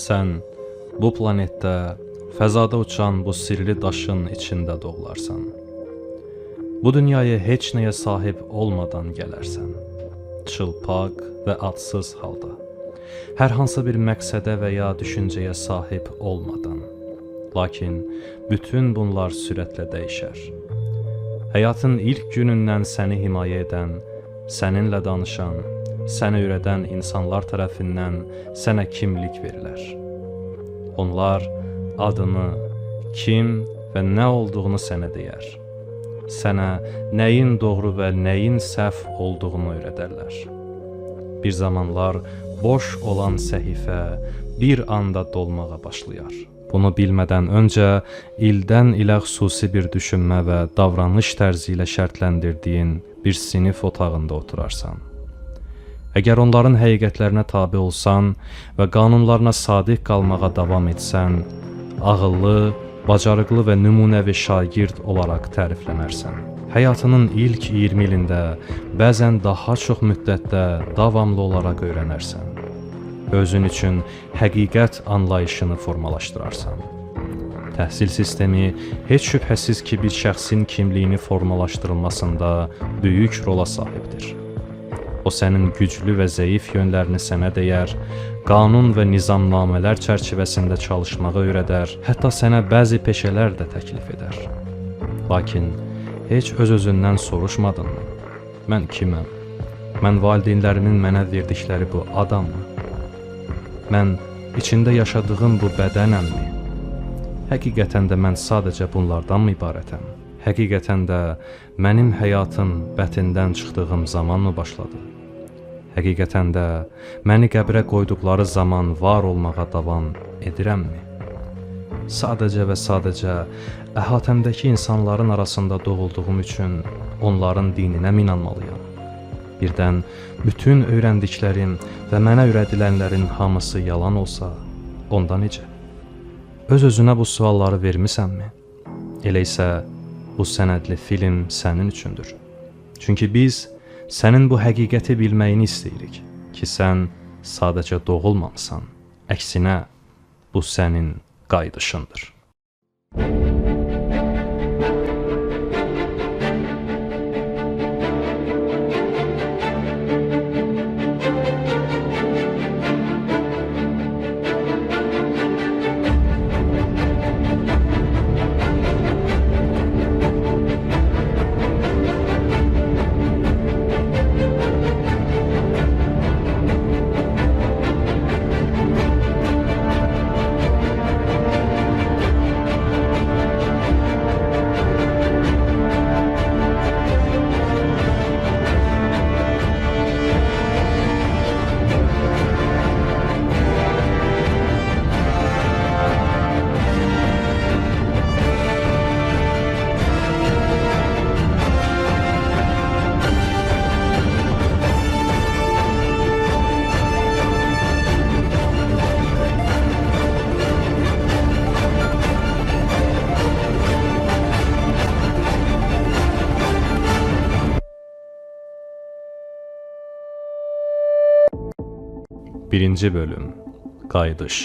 Sən bu planetdə fəzada uçan bu sirli daşın içində doğularsan. Bu dünyaya heç nəyə sahib olmadan gələrsən. Çılpaq və adsız halda. Hər hansı bir məqsədə və ya düşüncəyə sahib olmadan. Lakin bütün bunlar sürətlə dəyişər. Həyatın ilk günündən səni himayə edən, səninlə danışan, səni öyrədən insanlar tərəfindən sənə kimlik verilər. Onlar adını, kim və nə olduğunu sənə deyər. Sənə nəyin doğru və nəyin səhv olduğunu öyrədərlər. Bir zamanlar boş olan səhifə bir anda dolmağa başlayar. Bunu bilmədən öncə ildən ilə xüsusi bir düşünmə və davranış tərzi ilə şərtləndirdiyin bir sinif otağında oturarsan. Əgər onların həqiqətlərinə tabe olsan və qanunlarına sadiq qalmağa davam etsən, ağıllı, bacarıqlı və nümunəvi şagird olaraq təriflənərsən. Həyatının ilk 20 ilində, bəzən daha çox müddətdə davamlı olaraq öyrənərsən. Özün üçün həqiqət anlayışını formalaşdırarsan. Təhsil sistemi heç şübhəsiz ki, bir şəxsin kimliyini formalaşdırılmasında böyük rola sahibdir. O sənin güclü və zəif yönlərini sənə deyər, qanun və nizamnamələr çərçivəsində çalışmağı öyrədər, hətta sənə bəzi peşələr də təklif edər. Lakin heç öz-özündən soruşmadınmı? Mən kiməm? Mən valideynlərimin mənə verdikləri bu adammı? Mən içində yaşadığım bu bədənəmmi? Həqiqətən də mən sadəcə bunlardanmı ibarətəm? Həqiqətən də mənim həyatım bətindən çıxdığım zamanmı başladı? Həqiqətən də məni qəbrə qoyduqları zaman var olmağa davam edirəmmi? Sadəcə və sadəcə əhatəmdəki insanların arasında doğulduğum üçün onların dininə mi inanmalıyam? Birdən bütün öyrəndiklərim və mənə öyrədilənlərin hamısı yalan olsa, onda necə? Öz-özünə bu sualları vermisənmi? Elə isə bu sənədli film sənin üçündür. Çünki biz sənin bu həqiqəti bilməyini istəyirik ki, sən sadəcə doğulmamısan. Əksinə, bu sənin qayıdışındır. Birinci bölüm. Qayıdış.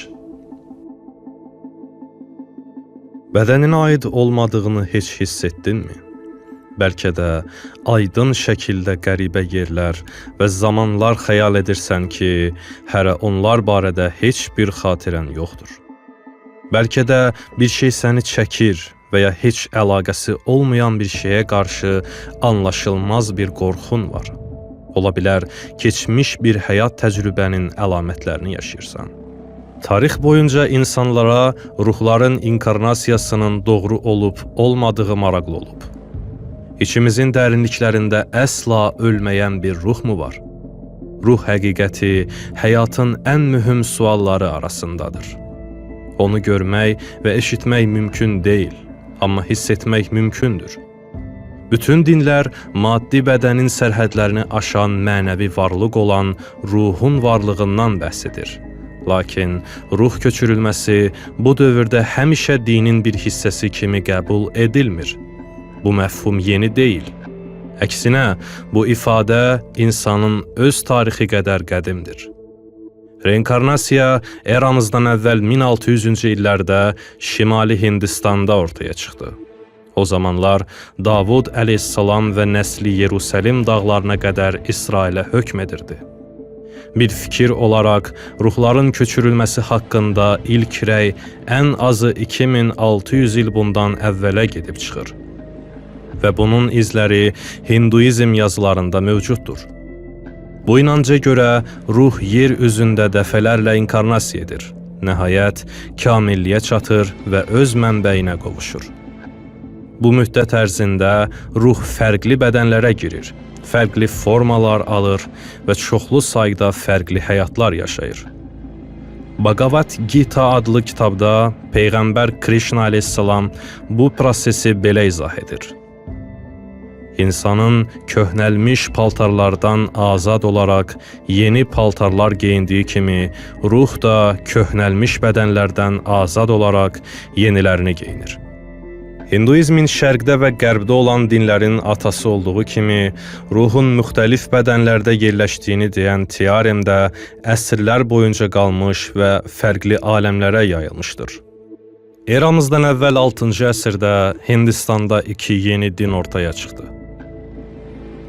Bədəninə aid olmadığını heç hiss etdinmi? Bəlkə də aydın şəkildə qəribə yerlər və zamanlar xəyal edirsən ki, hərə onlar barədə heç bir xatirən yoxdur. Bəlkə də bir şey səni çəkir və ya heç əlaqəsi olmayan bir şeyə qarşı anlaşılmaz bir qorxun var. Ola bilər, keçmiş bir həyat təcrübənin əlamətlərini yaşayırsan. Tarix boyunca insanlara ruhların inkarnasiyasının doğru olub-olmadığı maraqlı olub. İçimizin dərinliklərində əsla ölməyən bir ruh mu var? Ruh həqiqəti həyatın ən mühüm sualları arasındadır. Onu görmək və eşitmək mümkün deyil, amma hiss etmək mümkündür. Bütün dinlər maddi bədənin sərhədlərini aşan mənəvi varlıq olan ruhun varlığından bəhs edir. Lakin ruh köçürülməsi bu dövrdə həmişə dinin bir hissəsi kimi qəbul edilmir. Bu məfhum yeni deyil. Əksinə, bu ifadə insanın öz tarixi qədər qədimdir. Reinkarnasiya eramızdan əvvəl 1600-cü illərdə Şimali Hindistanda ortaya çıxdı. O zamanlar Davud əleyhissalam və nəsli Yerusəlim dağlarına qədər İsrailə hökm edirdi. Bir fikir olaraq ruhların köçürülməsi haqqında ilk rəy ən azı 2600 il bundan əvvələ gedib çıxır. Və bunun izləri Hinduizm yazılarında mövcuddur. Bu inanca görə ruh yer üzündə dəfələrlə inkarnasiya edir. Nəhayət, kamilliyə çatır və öz mənbəyinə qovuşur. Bu müddət ərzində ruh fərqli bədənlərə girir, fərqli formalar alır və çoxlu sayda fərqli həyatlar yaşayır. Bhagavad Gita adlı kitabda Peyğəmbər Krishna əleyhissalam bu prosesi belə izah edir. İnsanın köhnəlmiş paltarlardan azad olaraq yeni paltarlar geyindiyi kimi, ruh da köhnəlmiş bədənlərdən azad olaraq yenilərini geyinir. Hinduizmin şərqdə və qərbdə olan dinlərin atası olduğu kimi, ruhun müxtəlif bədənlərdə yerləşdiyini deyən teorem də əsrlər boyunca qalmış və fərqli aləmlərə yayılmışdır. Eramızdan əvvəl 6-cı əsrdə Hindistanda iki yeni din ortaya çıxdı.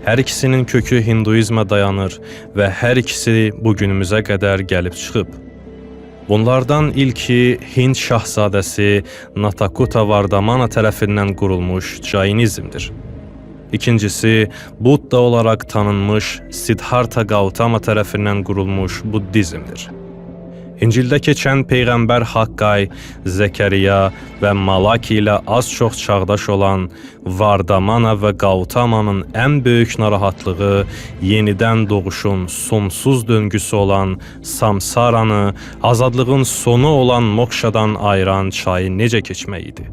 Hər ikisinin kökü Hinduizmə dayanır və hər ikisi bugünümüzə qədər gəlib çıxıb. Bunlardan ilki Hind şahzadəsi Natakuta Vardamana tərəfindən qurulmuş Jainizmdir. İkincisi, Budda olaraq tanınmış Siddhartha Gautama tərəfindən qurulmuş Buddizmdir. İncildə keçən Peyğəmbər Haqqay, Zəkəriya və Malaki ilə az-çox çağdaş olan Vardamana və Gautamanın ən böyük narahatlığı yenidən doğuşun sonsuz döngüsü olan Samsaranı, azadlığın sonu olan Mokşadan ayıran çayı necə keçmək idi?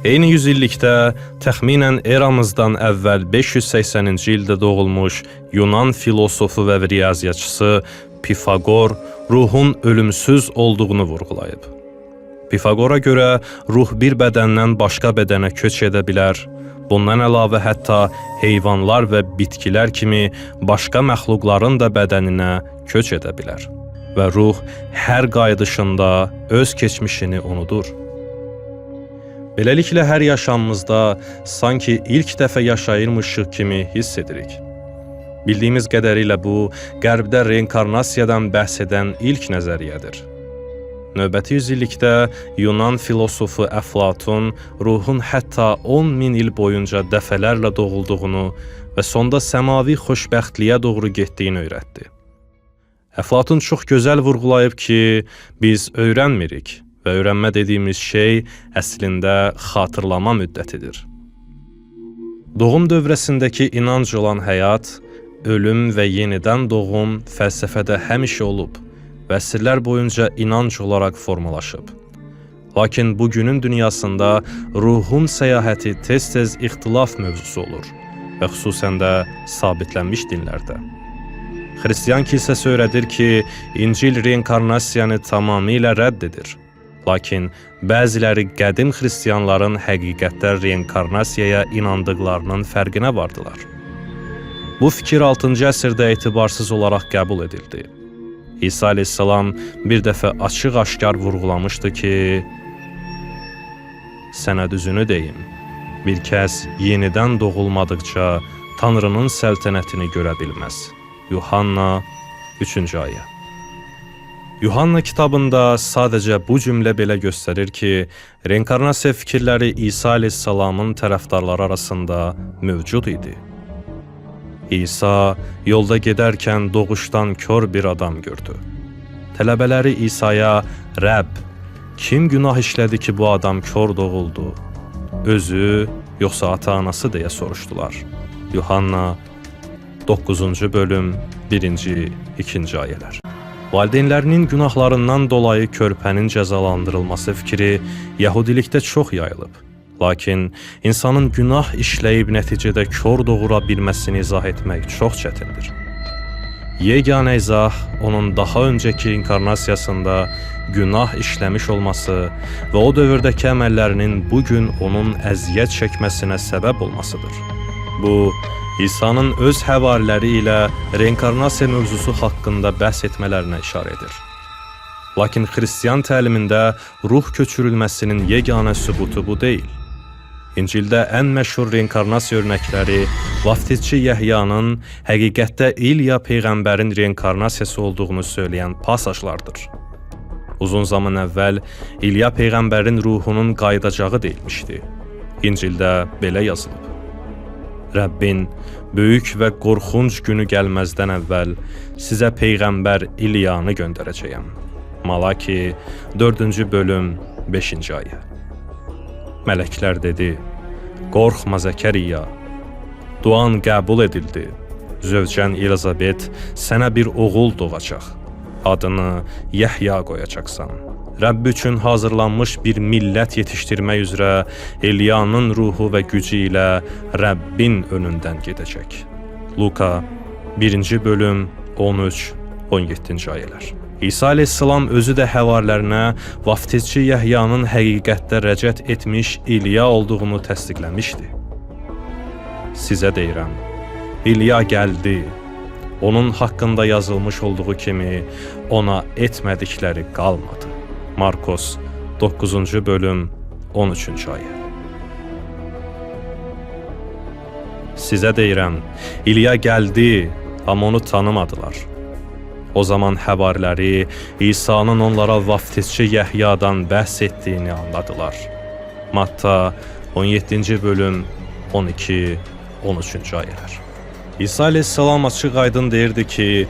Eyni yüzillikdə təxminən eramızdan əvvəl 580-ci ildə doğulmuş Yunan filosofu və riyaziyyatçısı Pifagor ruhun ölümsüz olduğunu vurğulayıb. Pifagora görə ruh bir bədəndən başqa bədənə köç edə bilər. Bundan əlavə hətta heyvanlar və bitkilər kimi başqa məxluqların da bədəninə köç edə bilər. Və ruh hər qayıdışında öz keçmişini unudur. Beləliklə, hər yaşamımızda sanki ilk dəfə yaşayırmışıq kimi hiss edirik. Bildiyimiz qədərilə bu, qərbdə reinkarnasiyadan bəhs edən ilk nəzəriyyədir. Növbəti yüzillikdə Yunan filosofu Əflatun ruhun hətta 10.000 il boyunca dəfələrlə doğulduğunu və sonda səmavi xoşbəxtliyə doğru getdiyini öyrətdi. Əflatun çox gözəl vurğulayıb ki, biz öyrənmirik. Və öyrənmə dediyimiz şey əslində xatırlama müddətidir. Doğum dövrəsindəki inanc olan həyat, ölüm və yenidən doğum fəlsəfədə həmişə olub və əsrlər boyunca inanc olaraq formalaşıb. Lakin bugünün dünyasında ruhun səyahəti tez-tez ixtilaf mövzusu olur və xüsusən də sabitlənmiş dinlərdə. Xristiyan kilsəsi öyrədir ki, İncil reinkarnasiyanı tamamilə rədd edir. Lakin bəziləri qədim xristiyanların həqiqətdə reinkarnasiyaya inandıqlarının fərqinə vardılar. Bu fikir 6-cı əsrdə etibarsız olaraq qəbul edildi. İsa əleyhissalam bir dəfə açıq-aşkar vurğulamışdı ki, sənə düzünü deyim, bir kəs yenidən doğulmadıqca Tanrının səltənətini görə bilməz. Yuhanna 3-cü ayə. Yuhanna kitabında sadəcə bu cümlə belə göstərir ki, reinkarnasiya fikirləri İsa əleyhissalamın tərəfdarları arasında mövcud idi. İsa yolda gedərkən doğuşdan kör bir adam gördü. Tələbələri İsa'ya, Rəbb, kim günah işlədi ki, bu adam kör doğuldu? Özü, yoxsa ata-anası deyə soruşdular. Yuhanna 9-cu bölüm 1-ci, 2-ci ayələr. Valideynlərinin günahlarından dolayı körpənin cəzalandırılması fikri Yahudilikdə çox yayılıb. Lakin insanın günah işləyib nəticədə kör doğura bilməsini izah etmək çox çətindir. Yeganə izah onun daha öncəki inkarnasiyasında günah işləmiş olması və o dövrdəki əməllərinin bugün onun əziyyət çəkməsinə səbəb olmasıdır. Bu, İsa'nın öz həvariləri ilə reinkarnasiya mövzusu haqqında bəhs etmələrinə işarə edir. Lakin xristiyan təlimində ruh köçürülməsinin yeganə sübutu bu deyil. İncildə ən məşhur reinkarnasiya örnəkləri vaftizçi Yəhyanın həqiqətdə İlya peyğəmbərin reinkarnasiyası olduğunu söyləyən pasajlardır. Uzun zaman əvvəl İlya peyğəmbərin ruhunun qayıdacağı deyilmişdi. İncildə belə yazılıb. Rəbbin böyük və qorxunc günü gəlməzdən əvvəl sizə peyğəmbər İlyanı göndərəcəyəm. Malaki 4-cü bölüm 5-ci ayə. Mələklər dedi, qorxma Zəkəriyya, duan qəbul edildi. Zövcən Elizabet sənə bir oğul doğacaq. Adını Yəhya qoyacaqsan. Rəbb üçün hazırlanmış bir millət yetişdirmək üzrə İlyanın ruhu və gücü ilə Rəbbin önündən gedəcək. Luka 1-ci bölüm 13-17-ci ayələr. İsa əleyhissalam özü də həvarilərinə vaftizçi Yəhyanın həqiqətdə rəcət etmiş İlya olduğunu təsdiqləmişdi. Sizə deyirəm, İlya gəldi. Onun haqqında yazılmış olduğu kimi ona etmədikləri qalmadı. Markos 9-cu bölüm 13-cü ayə. Sizə deyirəm, İlya gəldi, amma onu tanımadılar. O zaman həvariləri İsa'nın onlara vaftizçi Yəhyadan bəhs etdiyini anladılar. Matta 17-ci bölüm 12-13-cü ayələr. İsa əleyhissalam açıq aydın deyirdi ki,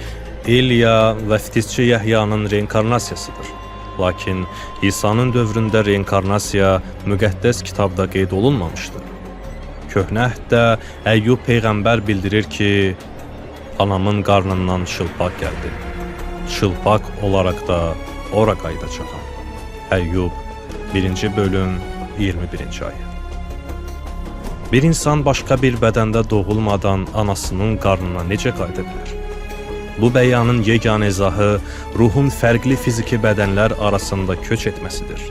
İlya vaftizçi Yəhyanın reinkarnasiyasıdır. Lakin İsa'nın dövründə reinkarnasiya müqəddəs kitabda qeyd olunmamışdı. Köhnə əhddə Əyyub peyğəmbər bildirir ki, anamın qarnından çılpaq gəldi. Çılpaq olaraq da ora qayıdacağam. Əyyub 1-ci bölüm 21-ci ayə. Bir insan başqa bir bədəndə doğulmadan anasının qarnına necə qayıda bilər? Bu bəyanın yeganə izahı ruhun fərqli fiziki bədənlər arasında köç etməsidir.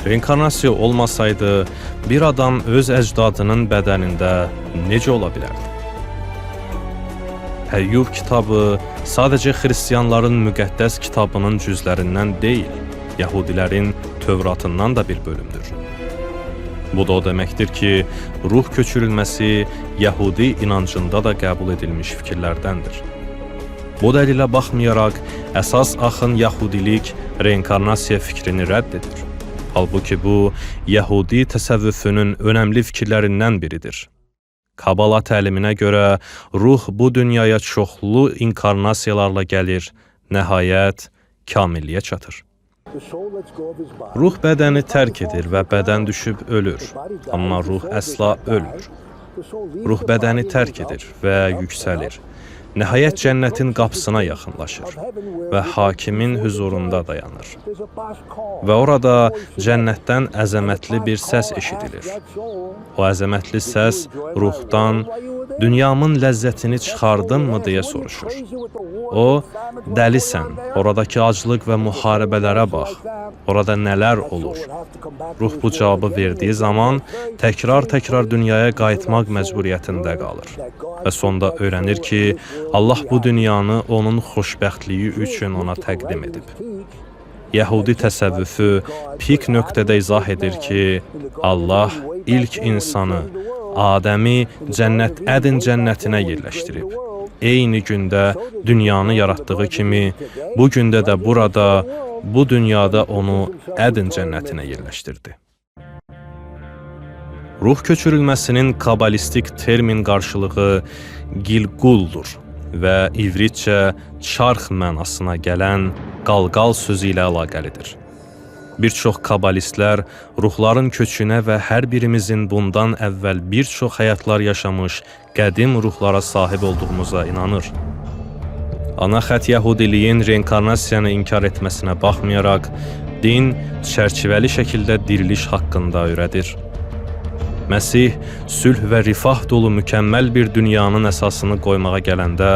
Reinkarnasiya olmasaydı, bir adam öz əcdadının bədənində necə ola bilərdi? Əyyub kitabı sadəcə xristiyanların müqəddəs kitabının cüzlərindən deyil, Yahudilərin Tövratından da bir bölümdür. Bu da o deməkdir ki, ruh köçürülməsi Yahudi inancında da qəbul edilmiş fikirlərdəndir. Bu dəlilə baxmayaraq, əsas axın Yahudilik reinkarnasiya fikrini rədd edir. Halbuki bu, Yahudi təsəvvüfünün önəmli fikirlərindən biridir. Kabala təliminə görə ruh bu dünyaya çoxlu inkarnasiyalarla gəlir, nəhayət kamilliyə çatır. Ruh bədəni tərk edir və bədən düşüb ölür, amma ruh əsla ölmür. Ruh bədəni tərk edir və yüksəlir. Nəhayət cənnətin qapısına yaxınlaşır və hakimin huzurunda dayanır. Və orada cənnətdən əzəmətli bir səs eşidilir. O əzəmətli səs ruhdan, dünyamın ləzzətini çıxardınmı deyə soruşur. O, dəlisən, oradakı aclıq və müharibələrə bax, orada nələr olur? Ruh bu cavabı verdiyi zaman təkrar dünyaya qayıtmaq məcburiyyətində qalır. Və sonda öyrənir ki, Allah bu dünyanı onun xoşbəxtliyi üçün ona təqdim edib. Yəhudi təsəvvüfü pik nöqtədə izah edir ki, Allah ilk insanı, Adəmi cənnət Ədin cənnətinə yerləşdirib. Eyni gündə dünyanı yaratdığı kimi, bu gündə də burada, bu dünyada onu Ədin cənnətinə yerləşdirdi. Ruh köçürülməsinin kabalistik termin qarşılığı Gilguldur və ivritcə çarx mənasına gələn qalqal sözü ilə əlaqəlidir. Bir çox kabalistlər ruhların köçünə və hər birimizin bundan əvvəl bir çox həyatlar yaşamış qədim ruhlara sahib olduğumuza inanır. Ana xətt Yəhudiliyin reinkarnasiyanı inkar etməsinə baxmayaraq, din çərçivəli şəkildə diriliş haqqında öyrədir. Məsih sülh və rifah dolu mükəmməl bir dünyanın əsasını qoymağa gələndə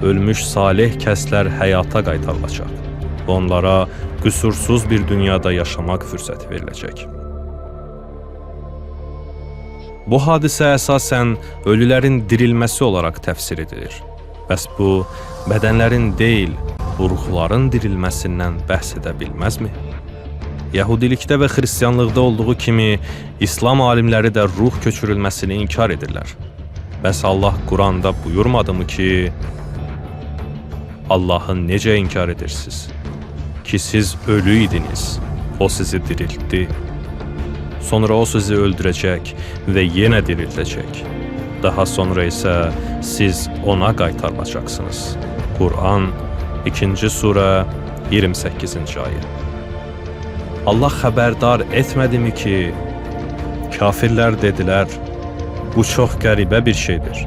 ölmüş salih kəslər həyata qaytarılacaq. Onlara qüsursuz bir dünyada yaşamaq fürsəti veriləcək. Bu hadisə əsasən ölülərin dirilməsi olaraq təfsir edilir. Bəs bu, bədənlərin deyil, ruhların dirilməsindən bəhs edə bilməzmi? Yahudilikdə və xristianlıqda olduğu kimi, İslam alimləri də ruh köçürülməsini inkar edirlər. Bəs Allah Quranda buyurmadımı ki, Allahı necə inkar edirsiniz? Ki siz ölü idiniz, o sizi diriltdi. Sonra o sizi öldürəcək və yenə dirildəcək. Daha sonra isə siz ona qaytarılacaqsınız. Quran 2. surə 28. ayə. Allah xəbərdar etmədimi ki, kafirlər dedilər, bu çox qəribə bir şeydir.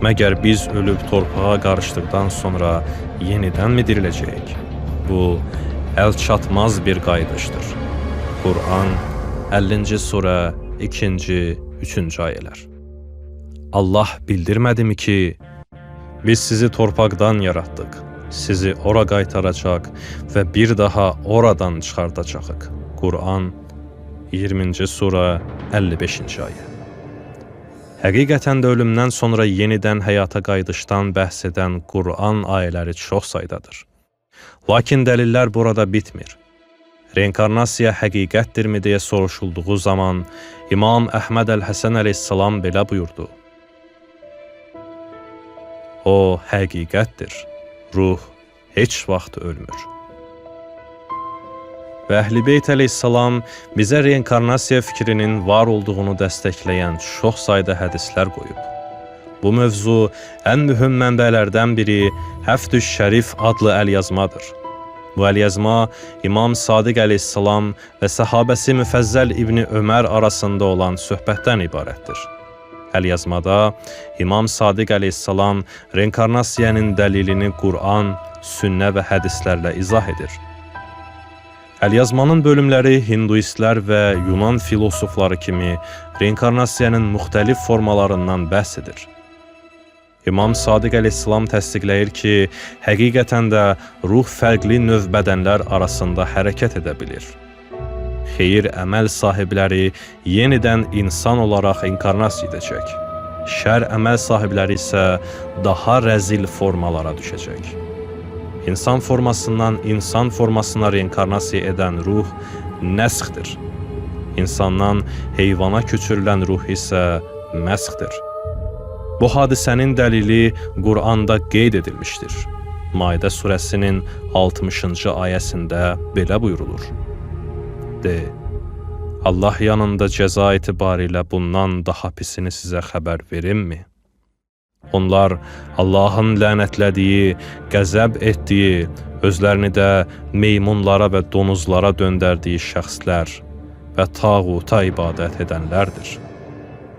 Məgər biz ölüb torpağa qarışdıqdan sonra yenidənmi diriləcəyik? Bu, əlçatmaz bir qayıdışdır. Quran 50. surə 2. 3. ayələr. Allah bildirmədimi ki, biz sizi torpaqdan yaratdıq. Sizi ora qaytaracaq və bir daha oradan çıxardacağıq. Quran 20. surə 55. ayə. Həqiqətən də ölümdən sonra yenidən həyata qayıdışdan bəhs edən Quran ayələri çox saydadır. Lakin dəlillər burada bitmir. Reinkarnasiya həqiqətdirmi deyə soruşulduğu zaman İmam Əhməd Əl-Həsən əleyhissalam belə buyurdu. O həqiqətdir. Ruh heç vaxt ölmür. Və Əhl-i Beyt əleyhissalam bizə reinkarnasiya fikrinin var olduğunu dəstəkləyən çox sayda hədislər qoyub. Bu mövzu ən mühüm mənbələrdən biri Həftüş Şərif adlı əlyazmadır. Bu əlyazma İmam Sadiq əleyhissalam və səhabəsi Müfəzzəl İbni Ömər arasında olan söhbətdən ibarətdir. Əlyazmada İmam Sadiq əleyhissalam reinkarnasiyanın dəlilini Quran, sünnə və hədislərlə izah edir. Əlyazmanın bölümləri hinduistlər və Yunan filosofları kimi reinkarnasiyanın müxtəlif formalarından bəhs edir. İmam Sadiq əleyhissalam təsdiqləyir ki, həqiqətən də ruh fərqli növ bədənlər arasında hərəkət edə bilir. Xeyir əməl sahibləri yenidən insan olaraq inkarnasiya edəcək. Şər əməl sahibləri isə daha rəzil formalara düşəcək. İnsan formasından insan formasına reinkarnasiya edən ruh nəsxdir. İnsandan heyvana köçürülən ruh isə məsxdir. Bu hadisənin dəlili Quranda qeyd edilmişdir. Maidə surəsinin 60. ayəsində belə buyurulur. De, Allah yanında cəza etibarilə bundan daha pisini sizə xəbər verimmi? Onlar Allahın lənətlədiyi, qəzəb etdiyi, özlərini də meymunlara və donuzlara döndərdiyi şəxslər və tağuta ibadət edənlərdir.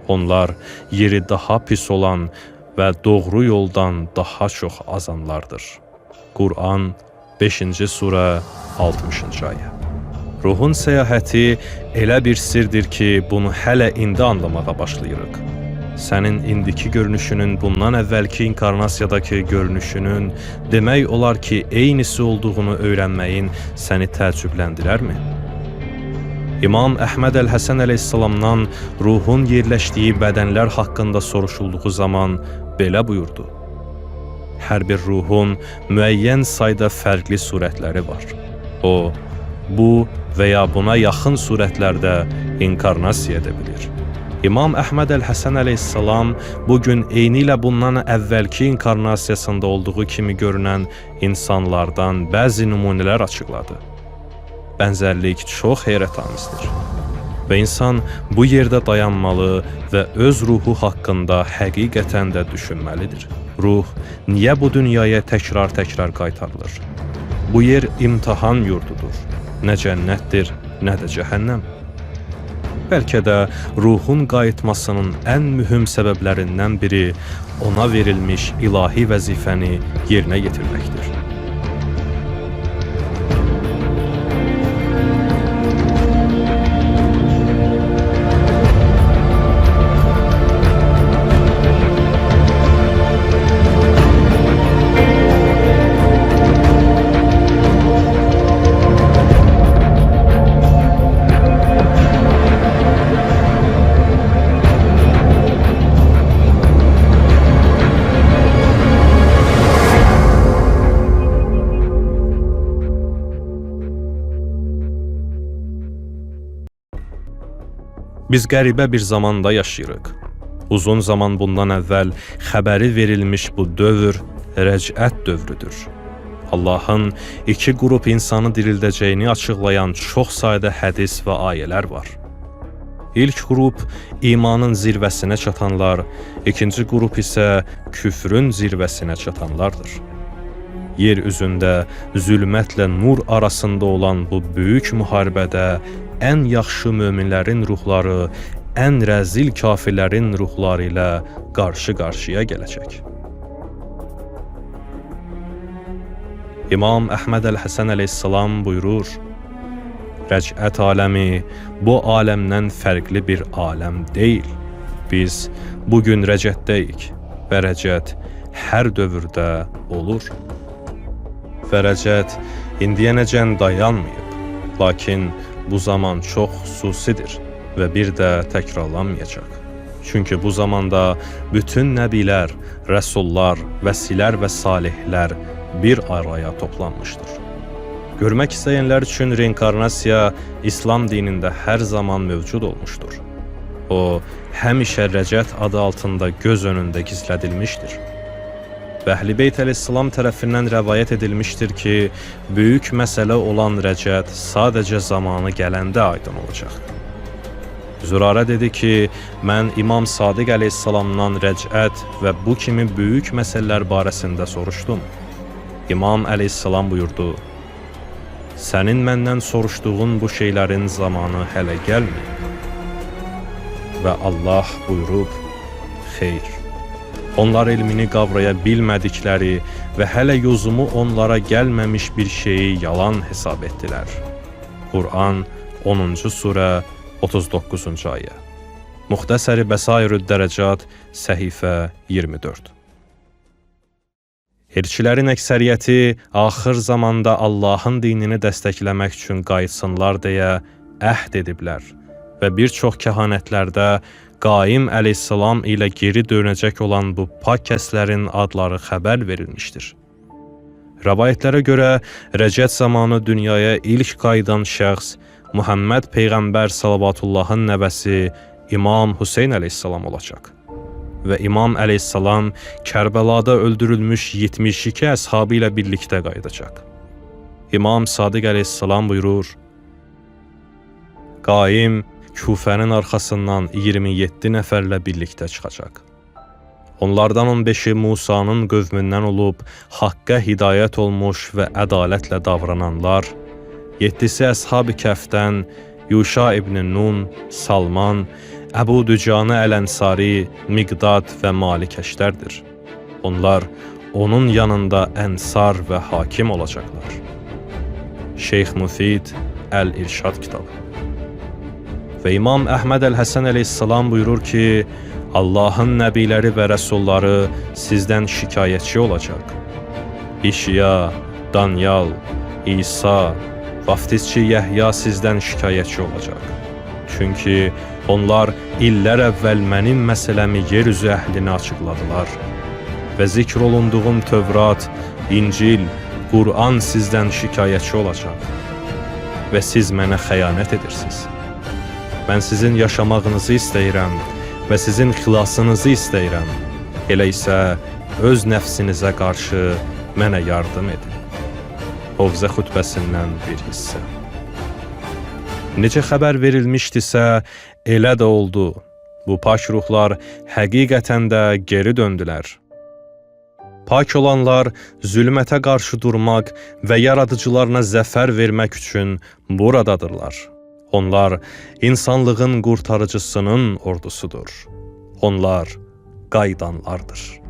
Onlar yeri daha pis olan və doğru yoldan daha çox azanlardır. Quran 5. surə 60. ayə. Ruhun səyahəti elə bir sirdir ki, bunu hələ indi anlamağa başlayırıq. Sənin indiki görünüşünün bundan əvvəlki inkarnasiyadakı görünüşünün demək olar ki, eynisi olduğunu öyrənməyin səni təəccübləndirərmi? İmam Əhməd Əl-Həsən əleyhissalamdan ruhun yerləşdiyi bədənlər haqqında soruşulduğu zaman belə buyurdu. Hər bir ruhun müəyyən sayda fərqli surətləri var. O, bu və ya buna yaxın surətlərdə inkarnasiya edə bilir. İmam Əhməd Əl-Həsən əleyhissalam bugün eyni ilə bundan əvvəlki inkarnasiyasında olduğu kimi görünən insanlardan bəzi nümunələr açıqladı. Bənzərlik çox heyrətamizdir. Və insan bu yerdə dayanmalı və öz ruhu haqqında həqiqətən də düşünməlidir. Ruh niyə bu dünyaya təkrar-təkrar qaytarılır? Bu yer imtahan yurdudur. Nə cənnətdir, nə də cəhənnəm. Bəlkə də ruhun qayıtmasının ən mühüm səbəblərindən biri ona verilmiş ilahi vəzifəni yerinə yetirməkdir. Biz qəribə bir zamanda yaşayırıq. Uzun zaman bundan əvvəl xəbəri verilmiş bu dövr rəcət dövrüdür. Allahın iki qrup insanı dirildəcəyini açıqlayan çox sayda hədis və ayələr var. İlk qrup imanın zirvəsinə çatanlar, ikinci qrup isə küfrün zirvəsinə çatanlardır. Yer üzündə zülmətlə nur arasında olan bu böyük müharibədə ən yaxşı möminlərin ruhları, ən rəzil kafirlərin ruhları ilə qarşı-qarşıya gələcək. İmam Əhməd Əl-Həsən əleyhissalam buyurur, rəcət aləmi bu aləmdən fərqli bir aləm deyil. Biz bugün rəcətdəyik və rəcət hər dövrdə olur. Və rəcət indiyənəcən dayanmayıb, lakin bu zaman çox xüsusidir və bir də təkrarlanmayacaq. Çünki bu zamanda bütün nəbilər, rəsullar, vəsilər və salihlər bir araya toplanmışdır. Görmək istəyənlər üçün reinkarnasiya İslam dinində hər zaman mövcud olmuşdur. O, həmişə rəcət adı altında göz önündə gizlədilmişdir. Və Əhl-i Beyt əleyhissalam tərəfindən rəvayət edilmişdir ki, böyük məsələ olan rəcət sadəcə zamanı gələndə aydın olacaq. Zürarə dedi ki, mən İmam Sadiq əleyhissalamdan rəcət və bu kimi böyük məsələlər barəsində soruşdum. İmam əleyhissalam buyurdu, sənin məndən soruşduğun bu şeylərin zamanı hələ gəlməyib. Və Allah buyurub, xeyr. Onlar elmini qavraya bilmədikləri və hələ yozumu onlara gəlməmiş bir şeyi yalan hesab etdilər. Quran 10-cu surə 39-cu ayə. Muxtəsəri Bəsairüd Dərəcat, səhifə 24. Elçilərin əksəriyyəti axır zamanda Allahın dinini dəstəkləmək üçün qayıtsınlar deyə əhd ediblər və bir çox kəhanətlərdə Qaim əleyhissalam ilə geri dönəcək olan bu pak kəslərin adları xəbər verilmişdir. Rəvayətlərə görə rəcət zamanı dünyaya ilk qayıdan şəxs Muhammed Peyğəmbər Salavatullahın nəvəsi İmam Hüseyn əleyhissalam olacaq. Və İmam əleyhissalam Kərbəlada öldürülmüş 72 əshabı ilə birlikdə qayıdacaq. İmam Sadiq əleyhissalam buyurur, Qaim Küfənin arxasından 27 nəfərlə birlikdə çıxacaq. Onlardan 15-i Musanın qövmündən olub, haqqa hidayət olmuş və ədalətlə davrananlar, 7-si Əshab-ı Kəhfdən, Yuşa ibn Nun, Salman, Əbu Dücanə Əl-Ənsari, Miqdad və Malik Əşdərdir. Onlar onun yanında ənsar və hakim olacaqlar. Şeyx Müfid Əl-İrşad kitabı. Və İmam Əhməd Əl-Həsən əleyhissalam buyurur ki, Allahın nəbiləri və rəsulları sizdən şikayətçi olacaq. İşya, Danyal, İsa, vaftizçi Yəhya sizdən şikayətçi olacaq. Çünki onlar illər əvvəl mənim məsələmi yer üzü əhlinə açıqladılar. Və zikr olunduğum Tövrat, İncil, Quran sizdən şikayətçi olacaq. Və siz mənə xəyanət edirsiniz. Mən sizin yaşamağınızı istəyirəm və sizin xilasınızı istəyirəm. Elə isə öz nəfsinizə qarşı mənə yardım edin. Hovzə xütbəsindən bir hissə. Necə xəbər verilmişdisə, elə də oldu. Bu pak ruhlar həqiqətən də geri döndülər. Pak olanlar zülmətə qarşı durmaq və yaradıcılarına zəfər vermək üçün buradadırlar. Onlar insanlığın qurtarıcısının ordusudur. Onlar qayıdanlardır.